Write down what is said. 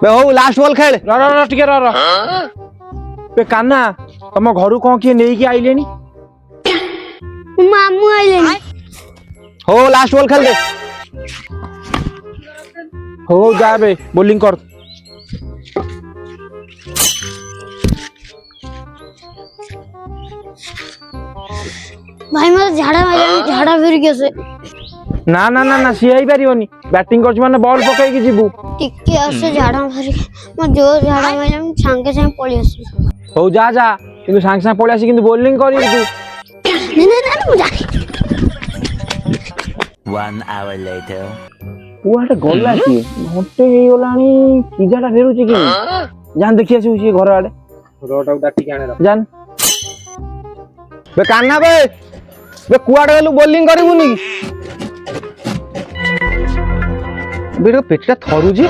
बे हो last ball खेल र टिके र बे कान्ना तम घर कौन किए नहीं कि आइलेनी मामू आइले हो लास्ट बॉल खेल दे हो जा बे बोलिंग कर भाई मत झाड़ा फिर कैसे ना ना ना ना सी आई पारिबनी बैटिंग करछ माने बॉल पकाई के जीबू टिके आसे झाड़ा फिर म जो झाड़ा में सांगे सांगे पड़ी आसे हो जा जा किंतु सांग सांग पळे आसी किंतु बोलिंग करी तू नहीं मुझे 1 hour later. कुआटे गला की घंटे हे गलानी किजाटा फेरुची कि जान देखि आसी उसी घर आडे रोड आउट डाटी आने जान बे कान्ना बे कुआडे गेलु बोलिंग करिबुनी बेटा पेटटा थरुजी